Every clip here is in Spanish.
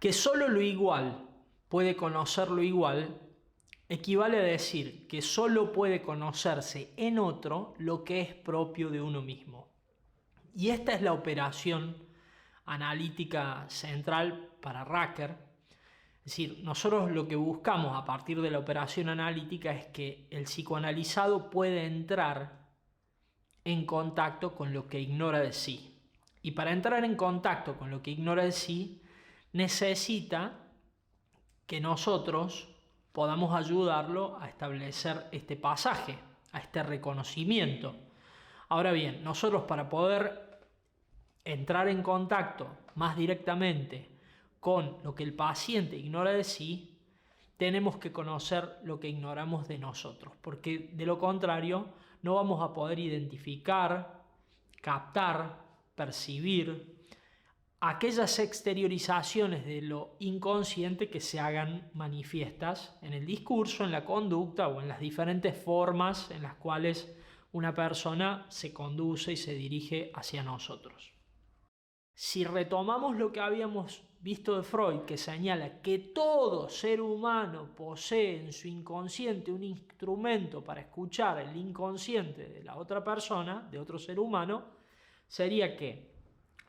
Que solo lo igual puede conocer lo igual equivale a decir que solo puede conocerse en otro lo que es propio de uno mismo. Y esta es la operación analítica central para Racker. Es decir, nosotros lo que buscamos a partir de la operación analítica es que el psicoanalizado puede entrar en contacto con lo que ignora de sí. Y para entrar en contacto con lo que ignora de sí, necesita que nosotros podamos ayudarlo a establecer este pasaje, a este reconocimiento. Ahora bien, nosotros para poder entrar en contacto más directamente con lo que el paciente ignora de sí, tenemos que conocer lo que ignoramos de nosotros, porque de lo contrario no vamos a poder identificar, captar, percibir aquellas exteriorizaciones de lo inconsciente que se hagan manifiestas en el discurso, en la conducta o en las diferentes formas en las cuales una persona se conduce y se dirige hacia nosotros. Si retomamos lo que habíamos visto de Freud, que señala que todo ser humano posee en su inconsciente un instrumento para escuchar el inconsciente de la otra persona, de otro ser humano, sería que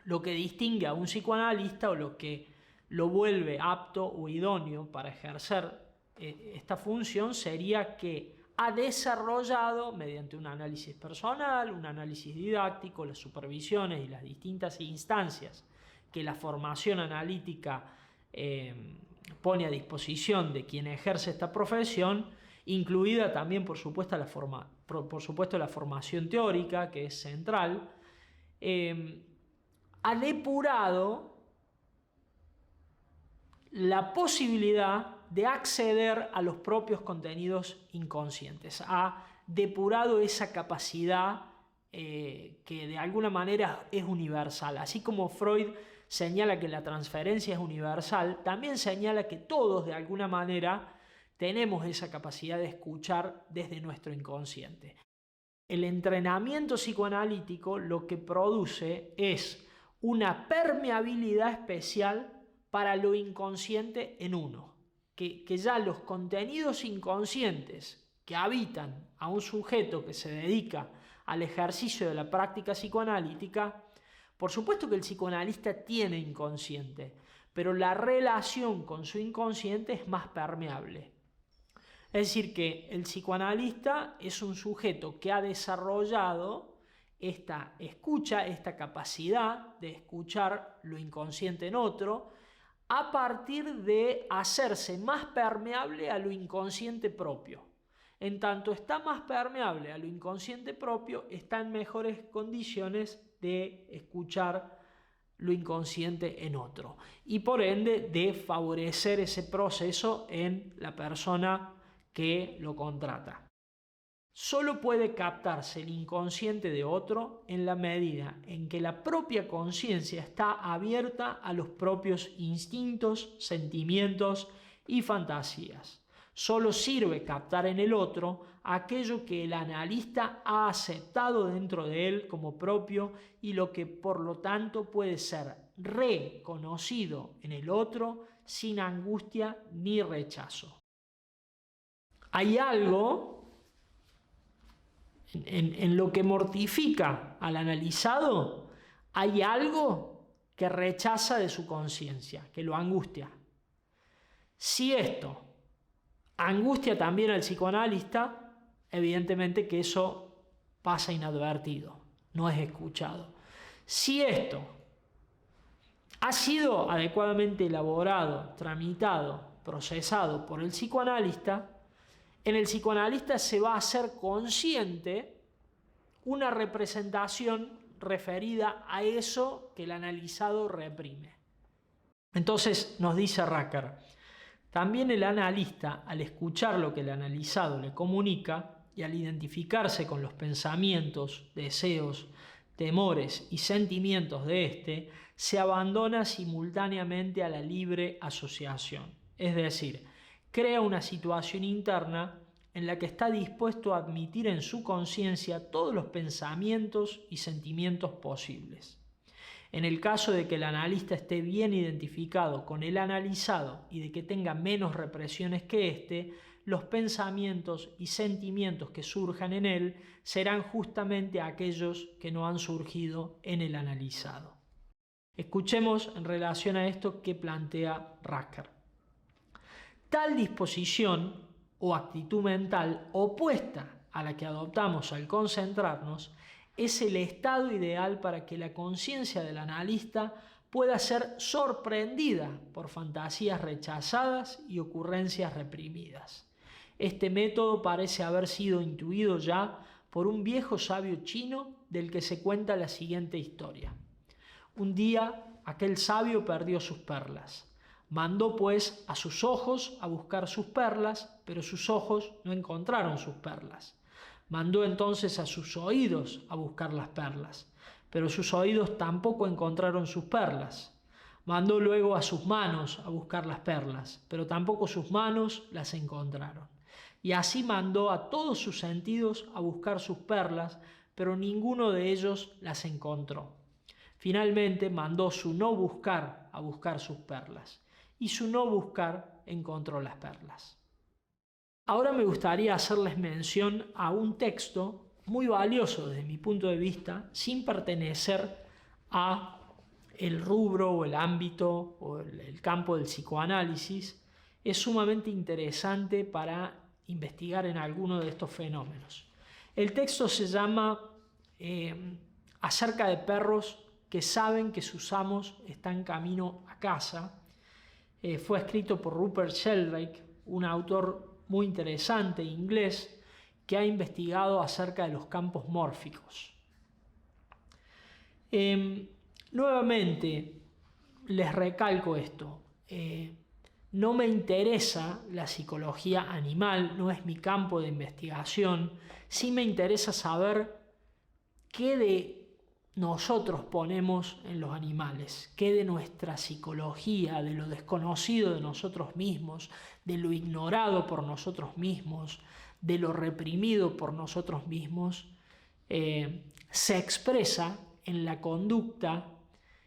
lo que distingue a un psicoanalista o lo que lo vuelve apto o idóneo para ejercer esta función sería que ha desarrollado mediante un análisis personal, un análisis didáctico, las supervisiones y las distintas instancias que la formación analítica pone a disposición de quien ejerce esta profesión, incluida también por supuesto la formación teórica, que es central, ha depurado la posibilidad de acceder a los propios contenidos inconscientes, ha depurado esa capacidad que de alguna manera es universal. Así como Freud señala que la transferencia es universal, también señala que todos de alguna manera tenemos esa capacidad de escuchar desde nuestro inconsciente. El entrenamiento psicoanalítico lo que produce es una permeabilidad especial para lo inconsciente en uno, que ya los contenidos inconscientes que habitan a un sujeto que se dedica al ejercicio de la práctica psicoanalítica, por supuesto que el psicoanalista tiene inconsciente, pero la relación con su inconsciente es más permeable. Es decir, que el psicoanalista es un sujeto que ha desarrollado esta escucha, esta capacidad de escuchar lo inconsciente en otro, a partir de hacerse más permeable a lo inconsciente propio. En tanto está más permeable a lo inconsciente propio, está en mejores condiciones de escuchar lo inconsciente en otro y por ende de favorecer ese proceso en la persona que lo contrata. Solo puede captarse el inconsciente de otro en la medida en que la propia conciencia está abierta a los propios instintos, sentimientos y fantasías. Solo sirve captar en el otro aquello que el analista ha aceptado dentro de él como propio y lo que por lo tanto puede ser reconocido en el otro sin angustia ni rechazo. Hay algo en lo que mortifica al analizado, hay algo que rechaza de su conciencia, que lo angustia. Si esto angustia también al psicoanalista, evidentemente que eso pasa inadvertido, no es escuchado. Si esto ha sido adecuadamente elaborado, tramitado, procesado por el psicoanalista, en el psicoanalista se va a hacer consciente una representación referida a eso que el analizado reprime. Entonces nos dice Racker, también el analista, al escuchar lo que el analizado le comunica y al identificarse con los pensamientos, deseos, temores y sentimientos de éste, se abandona simultáneamente a la libre asociación. Es decir, crea una situación interna en la que está dispuesto a admitir en su conciencia todos los pensamientos y sentimientos posibles. En el caso de que el analista esté bien identificado con el analizado y de que tenga menos represiones que éste, los pensamientos y sentimientos que surjan en él serán justamente aquellos que no han surgido en el analizado. Escuchemos en relación a esto que plantea Rucker. Tal disposición o actitud mental opuesta a la que adoptamos al concentrarnos es el estado ideal para que la conciencia del analista pueda ser sorprendida por fantasías rechazadas y ocurrencias reprimidas. Este método parece haber sido intuido ya por un viejo sabio chino del que se cuenta la siguiente historia. Un día aquel sabio perdió sus perlas. Mandó pues a sus ojos a buscar sus perlas, pero sus ojos no encontraron sus perlas. Mandó entonces a sus oídos a buscar las perlas, pero sus oídos tampoco encontraron sus perlas. Mandó luego a sus manos a buscar las perlas, pero tampoco sus manos las encontraron. Y así mandó a todos sus sentidos a buscar sus perlas, pero ninguno de ellos las encontró. Finalmente mandó su no buscar a buscar sus perlas, y su no buscar encontró las perlas. Ahora me gustaría hacerles mención a un texto muy valioso desde mi punto de vista, sin pertenecer a el rubro o el ámbito o el campo del psicoanálisis. Es sumamente interesante para investigar en alguno de estos fenómenos. El texto se llama Acerca de perros que saben que sus amos están camino a casa. Fue escrito por Rupert Sheldrake, un autor muy interesante inglés que ha investigado acerca de los campos mórficos. Nuevamente les recalco esto. No me interesa la psicología animal, no es mi campo de investigación. Sí me interesa saber qué de nosotros ponemos en los animales, qué de nuestra psicología, de lo desconocido de nosotros mismos, de lo ignorado por nosotros mismos, de lo reprimido por nosotros mismos, se expresa en la conducta,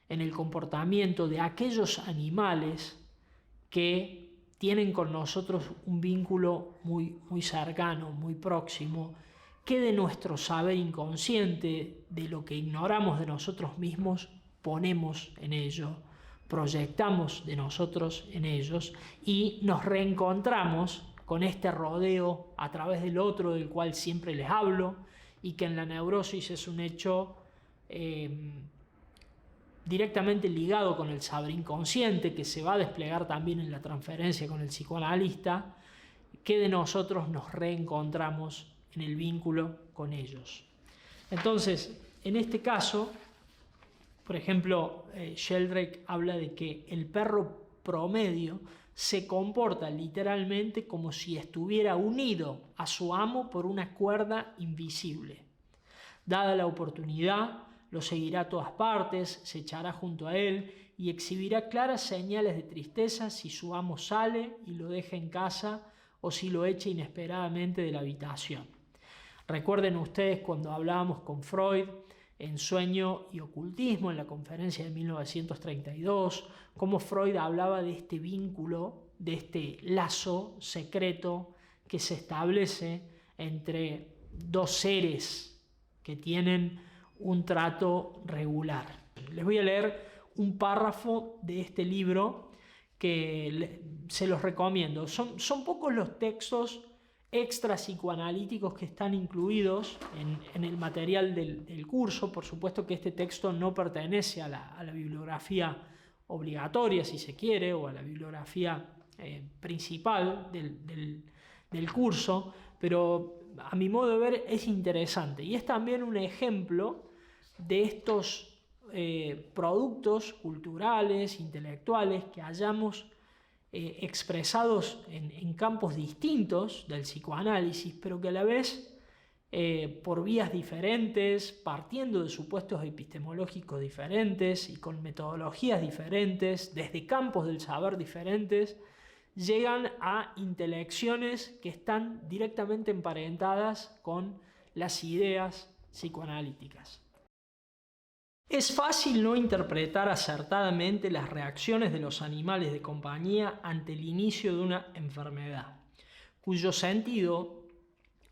en el comportamiento de aquellos animales que tienen con nosotros un vínculo muy cercano, muy próximo. ¿Qué de nuestro saber inconsciente, de lo que ignoramos de nosotros mismos, ponemos en ello, proyectamos de nosotros en ellos y nos reencontramos con este rodeo a través del otro del cual siempre les hablo y que en la neurosis es un hecho directamente ligado con el saber inconsciente que se va a desplegar también en la transferencia con el psicoanalista? ¿Qué de nosotros nos reencontramos en el vínculo con ellos? Entonces, en este caso, por ejemplo, Sheldrake habla de que el perro promedio se comporta literalmente como si estuviera unido a su amo por una cuerda invisible. Dada la oportunidad, lo seguirá a todas partes, se echará junto a él y exhibirá claras señales de tristeza si su amo sale y lo deja en casa o si lo echa inesperadamente de la habitación. Recuerden ustedes cuando hablábamos con Freud en Sueño y Ocultismo en la conferencia de 1932, cómo Freud hablaba de este vínculo, de este lazo secreto que se establece entre dos seres que tienen un trato regular. Les voy a leer un párrafo de este libro que se los recomiendo. Son pocos los textos extra psicoanalíticos que están incluidos en el material del curso. Por supuesto que este texto no pertenece a la bibliografía obligatoria, si se quiere, o a la bibliografía principal del curso, pero a mi modo de ver es interesante y es también un ejemplo de estos productos culturales, intelectuales que hayamos expresados en campos distintos del psicoanálisis, pero que a la vez por vías diferentes, partiendo de supuestos epistemológicos diferentes y con metodologías diferentes, desde campos del saber diferentes, llegan a intelecciones que están directamente emparentadas con las ideas psicoanalíticas. Es fácil no interpretar acertadamente las reacciones de los animales de compañía ante el inicio de una enfermedad, cuyo sentido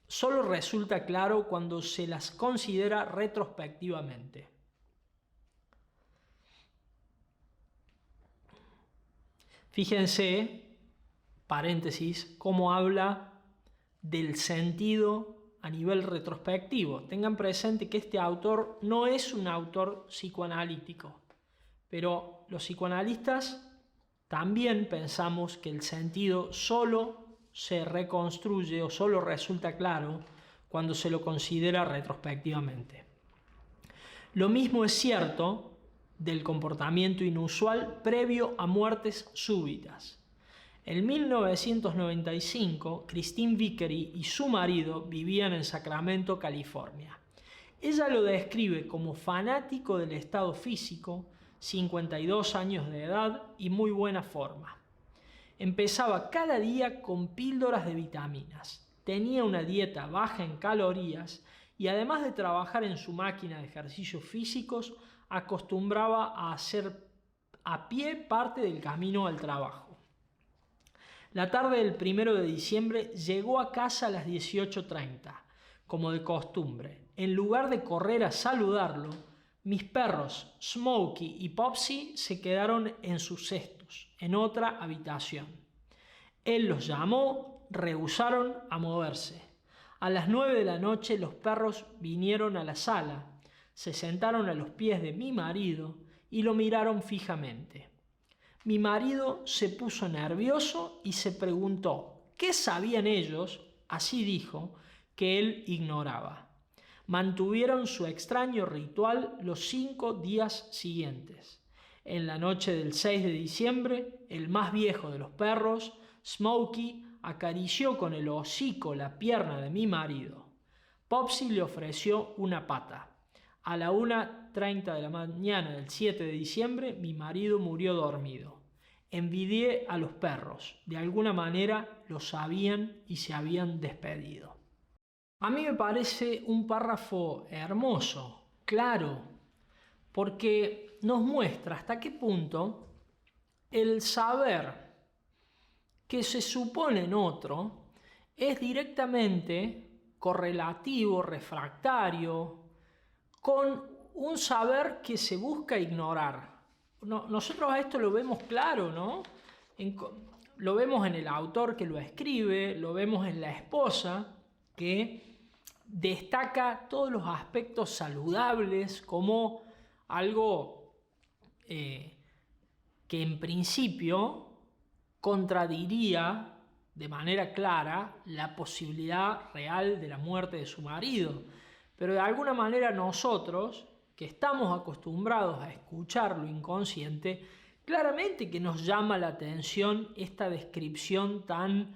solo resulta claro cuando se las considera retrospectivamente. Fíjense, paréntesis, cómo habla del sentido a nivel retrospectivo. Tengan presente que este autor no es un autor psicoanalítico, pero los psicoanalistas también pensamos que el sentido solo se reconstruye o solo resulta claro cuando se lo considera retrospectivamente. Lo mismo es cierto del comportamiento inusual previo a muertes súbitas. En 1995, Christine Vickery y su marido vivían en Sacramento, California. Ella lo describe como fanático del estado físico, 52 años de edad y muy buena forma. Empezaba cada día con píldoras de vitaminas, tenía una dieta baja en calorías y además de trabajar en su máquina de ejercicios físicos, acostumbraba a hacer a pie parte del camino al trabajo. La tarde del 1 de diciembre llegó a casa a las 18:30, como de costumbre. En lugar de correr a saludarlo, mis perros Smokey y Popsy se quedaron en sus cestos, en otra habitación. Él los llamó, rehusaron a moverse. A las 9 de la noche los perros vinieron a la sala, se sentaron a los pies de mi marido y lo miraron fijamente. Mi marido se puso nervioso y se preguntó qué sabían ellos, así dijo, que él ignoraba. Mantuvieron su extraño ritual los 5 días siguientes. En la noche del 6 de diciembre, el más viejo de los perros, Smokey, acarició con el hocico la pierna de mi marido. Popsy le ofreció una pata. A la 1:30 de la mañana del 7 de diciembre, mi marido murió dormido. Envidié a los perros. De alguna manera lo sabían y se habían despedido. A mí me parece un párrafo hermoso, claro, porque nos muestra hasta qué punto el saber que se supone en otro es directamente correlativo, refractario, con un saber que se busca ignorar. Nosotros a esto lo vemos claro, ¿no? Lo vemos en el autor que lo escribe, lo vemos en la esposa que destaca todos los aspectos saludables como algo que en principio contradiría de manera clara la posibilidad real de la muerte de su marido. Pero de alguna manera nosotros, que estamos acostumbrados a escuchar lo inconsciente, claramente que nos llama la atención esta descripción tan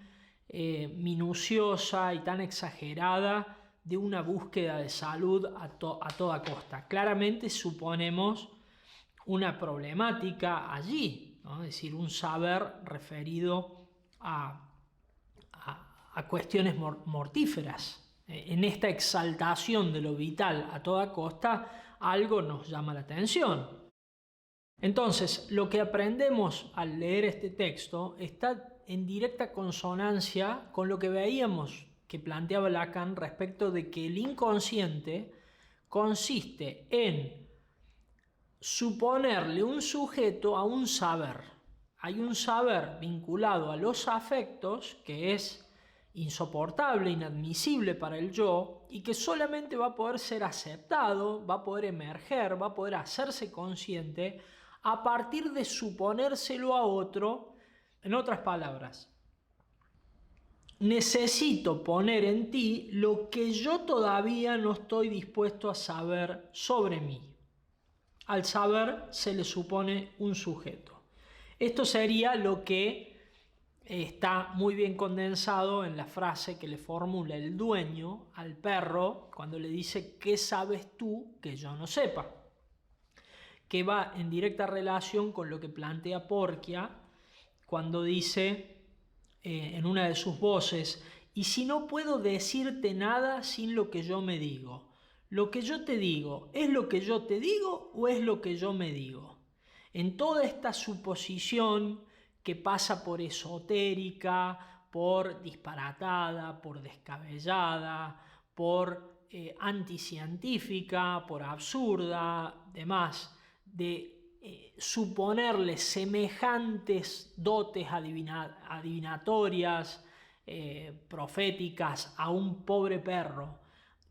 minuciosa y tan exagerada de una búsqueda de salud a toda costa. Claramente suponemos una problemática allí, ¿no? Es decir, un saber referido a cuestiones mortíferas. En esta exaltación de lo vital a toda costa, algo nos llama la atención. Entonces, lo que aprendemos al leer este texto está en directa consonancia con lo que veíamos que planteaba Lacan respecto de que el inconsciente consiste en suponerle un sujeto a un saber. Hay un saber vinculado a los afectos que es insoportable, inadmisible para el yo y que solamente va a poder ser aceptado, va a poder emerger, va a poder hacerse consciente a partir de suponérselo a otro. En otras palabras, necesito poner en ti lo que yo todavía no estoy dispuesto a saber sobre mí. Al saber se le supone un sujeto. Esto sería lo que está muy bien condensado en la frase que le formula el dueño al perro cuando le dice ¿qué sabes tú que yo no sepa? Que va en directa relación con lo que plantea Porcia cuando dice en una de sus voces: y si no puedo decirte nada sin lo que yo me digo, ¿Lo que yo te digo es lo que yo te digo o es lo que yo me digo? En toda esta suposición que pasa por esotérica, por disparatada, por descabellada, por anticientífica, por absurda, demás, de suponerle semejantes dotes adivinatorias, proféticas a un pobre perro.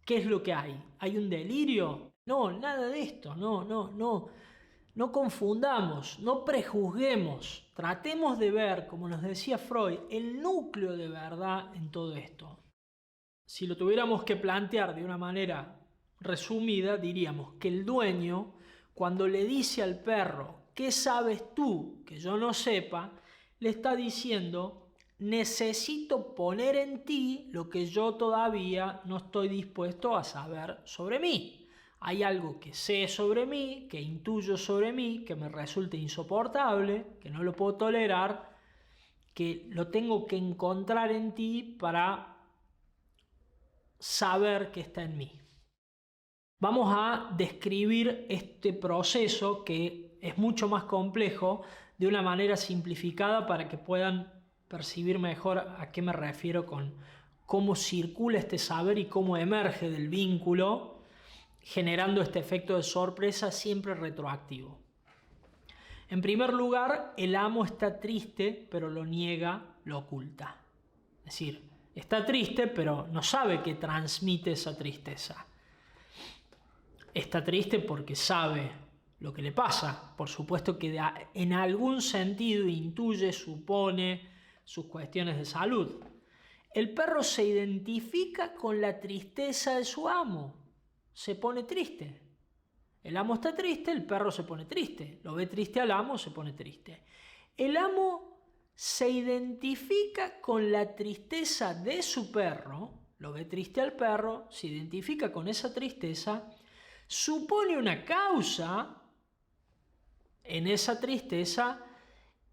¿Qué es lo que hay? ¿Hay un delirio? No, nada de esto, no confundamos, no prejuzguemos, tratemos de ver, como nos decía Freud, el núcleo de verdad en todo esto. Si lo tuviéramos que plantear de una manera resumida, diríamos que el dueño, cuando le dice al perro, ¿qué sabes tú que yo no sepa?, le está diciendo, necesito poner en ti lo que yo todavía no estoy dispuesto a saber sobre mí. Hay algo que sé sobre mí, que intuyo sobre mí, que me resulta insoportable, que no lo puedo tolerar, que lo tengo que encontrar en ti para saber que está en mí. Vamos a describir este proceso, que es mucho más complejo, de una manera simplificada para que puedan percibir mejor a qué me refiero con cómo circula este saber y cómo emerge del vínculo, generando este efecto de sorpresa siempre retroactivo. En primer lugar, el amo está triste, pero lo niega, lo oculta. Es decir, está triste, pero no sabe que transmite esa tristeza. Está triste porque sabe lo que le pasa. Por supuesto que en algún sentido intuye, supone sus cuestiones de salud. El perro se identifica con la tristeza de su amo. Se pone triste. El amo está triste, el perro se pone triste. Lo ve triste al amo, se pone triste. El amo se identifica con la tristeza de su perro, lo ve triste al perro, se identifica con esa tristeza, supone una causa en esa tristeza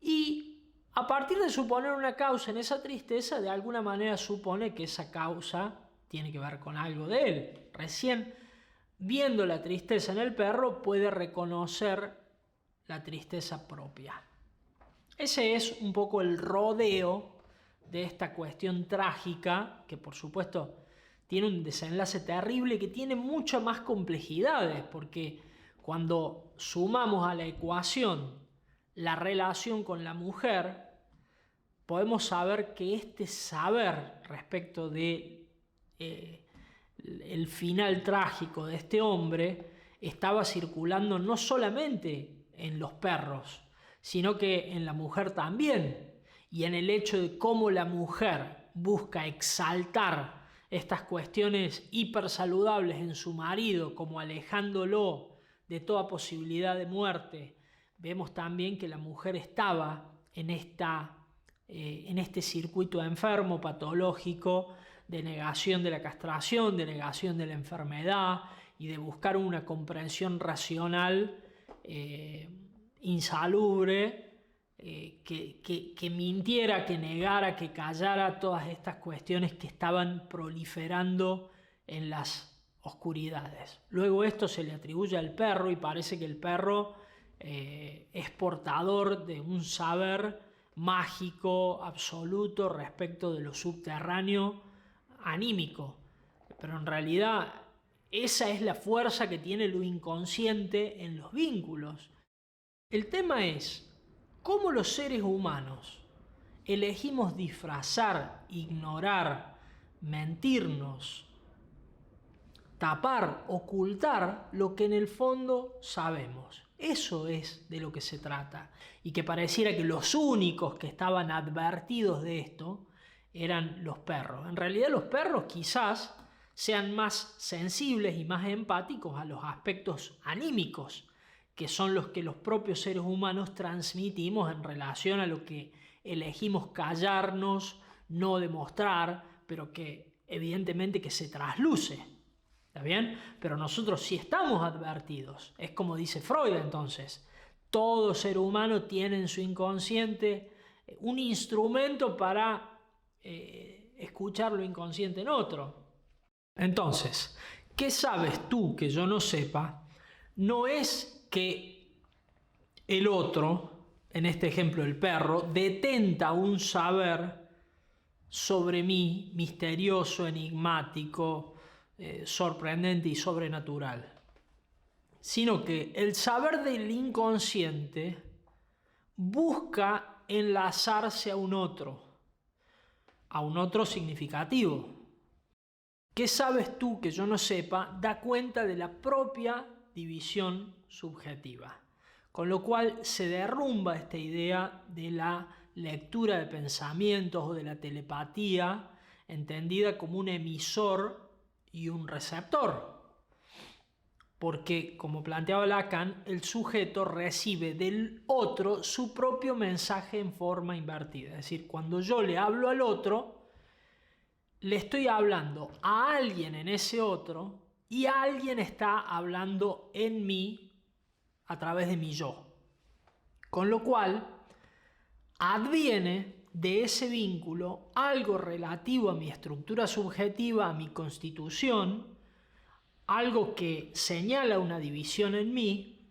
y a partir de suponer una causa en esa tristeza, de alguna manera supone que esa causa tiene que ver con algo de él. Recién viendo la tristeza en el perro puede reconocer la tristeza propia. Ese es un poco el rodeo de esta cuestión trágica, que por supuesto tiene un desenlace terrible y que tiene muchas más complejidades, porque cuando sumamos a la ecuación la relación con la mujer, podemos saber que este saber respecto de el final trágico de este hombre estaba circulando no solamente en los perros, sino que en la mujer también, y en el hecho de cómo la mujer busca exaltar estas cuestiones hipersaludables en su marido, como alejándolo de toda posibilidad de muerte. Vemos también que la mujer estaba en este circuito enfermo, patológico, de negación de la castración, de negación de la enfermedad y de buscar una comprensión racional insalubre, que mintiera, que negara, que callara todas estas cuestiones que estaban proliferando en las oscuridades. Luego esto se le atribuye al perro y parece que el perro es portador de un saber mágico absoluto respecto de lo subterráneo anímico, pero en realidad esa es la fuerza que tiene lo inconsciente en los vínculos. El tema es cómo los seres humanos elegimos disfrazar, ignorar, mentirnos, tapar, ocultar lo que en el fondo sabemos. Eso es de lo que se trata. Y que pareciera que los únicos que estaban advertidos de esto eran los perros. En realidad los perros quizás sean más sensibles y más empáticos a los aspectos anímicos, que son los que los propios seres humanos transmitimos en relación a lo que elegimos callarnos, no demostrar, pero que evidentemente que se trasluce. ¿Está bien? Pero nosotros sí estamos advertidos. Es como dice Freud entonces. Todo ser humano tiene en su inconsciente un instrumento para escuchar lo inconsciente en otro. Entonces, ¿Qué sabes tú que yo no sepa? No es que el otro, en este ejemplo el perro, detenta un saber sobre mí, misterioso, enigmático, sorprendente y sobrenatural, sino que el saber del inconsciente busca enlazarse a un otro significativo. ¿Qué sabes tú que yo no sepa? Da cuenta de la propia división subjetiva. Con lo cual se derrumba esta idea de la lectura de pensamientos o de la telepatía, entendida como un emisor y un receptor. Porque, como planteaba Lacan, el sujeto recibe del otro su propio mensaje en forma invertida. Es decir, cuando yo le hablo al otro, le estoy hablando a alguien en ese otro y alguien está hablando en mí a través de mi yo. Con lo cual, adviene de ese vínculo algo relativo a mi estructura subjetiva, a mi constitución, algo que señala una división en mí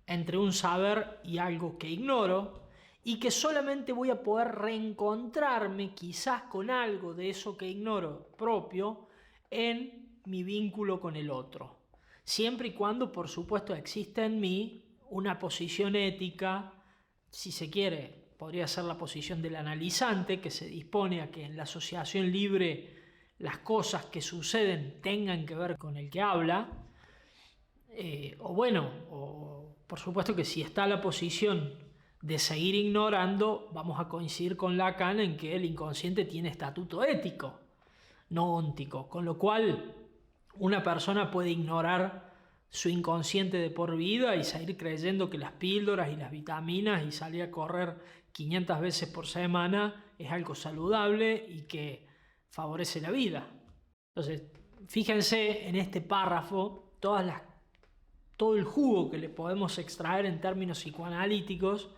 entre un saber y algo que ignoro, y que solamente voy a poder reencontrarme quizás con algo de eso que ignoro propio en mi vínculo con el otro. Siempre y cuando, por supuesto, exista en mí una posición ética, si se quiere, podría ser la posición del analizante, que se dispone a que en la asociación libre las cosas que suceden tengan que ver con el que habla, o por supuesto que si está la posición de seguir ignorando, vamos a coincidir con Lacan en que el inconsciente tiene estatuto ético, no óntico, con lo cual una persona puede ignorar su inconsciente de por vida y seguir creyendo que las píldoras y las vitaminas y salir a correr 500 veces por semana es algo saludable y que favorece la vida. Entonces, fíjense en este párrafo todo el jugo que le podemos extraer en términos psicoanalíticos,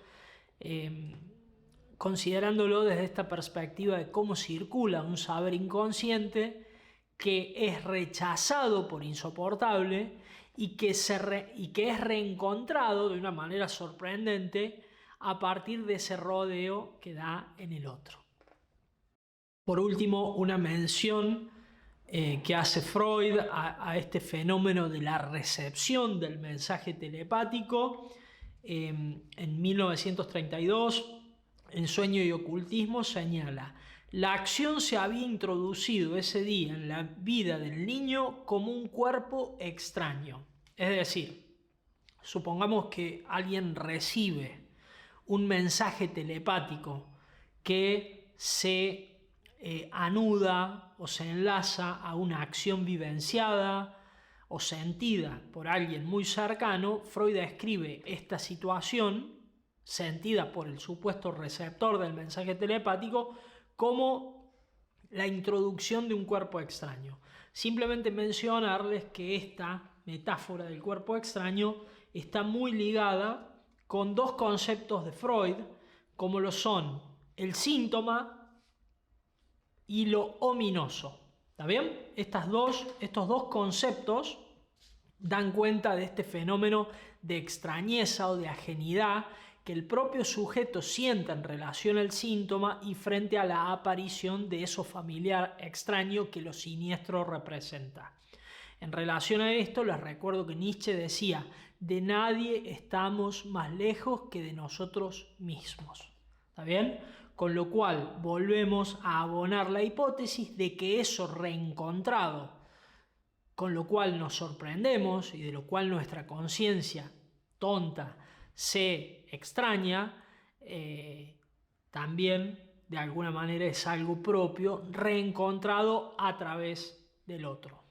considerándolo desde esta perspectiva de cómo circula un saber inconsciente que es rechazado por insoportable y que es reencontrado de una manera sorprendente a partir de ese rodeo que da en el otro. Por último, una mención que hace Freud a este fenómeno de la recepción del mensaje telepático. En 1932, en Sueño y Ocultismo, señala: la acción se había introducido ese día en la vida del niño como un cuerpo extraño. Es decir, supongamos que alguien recibe un mensaje telepático que se anuda o se enlaza a una acción vivenciada o sentida por alguien muy cercano. Freud describe esta situación sentida por el supuesto receptor del mensaje telepático como la introducción de un cuerpo extraño. Simplemente mencionarles que esta metáfora del cuerpo extraño está muy ligada con dos conceptos de Freud, como lo son el síntoma y lo ominoso. ¿Está bien? Estos dos conceptos dan cuenta de este fenómeno de extrañeza o de ajenidad que el propio sujeto sienta en relación al síntoma y frente a la aparición de eso familiar extraño que lo siniestro representa. En relación a esto, les recuerdo que Nietzsche decía: de nadie estamos más lejos que de nosotros mismos. ¿Está bien? Con lo cual volvemos a abonar la hipótesis de que eso reencontrado, con lo cual nos sorprendemos y de lo cual nuestra conciencia tonta se extraña, también de alguna manera es algo propio reencontrado a través del otro.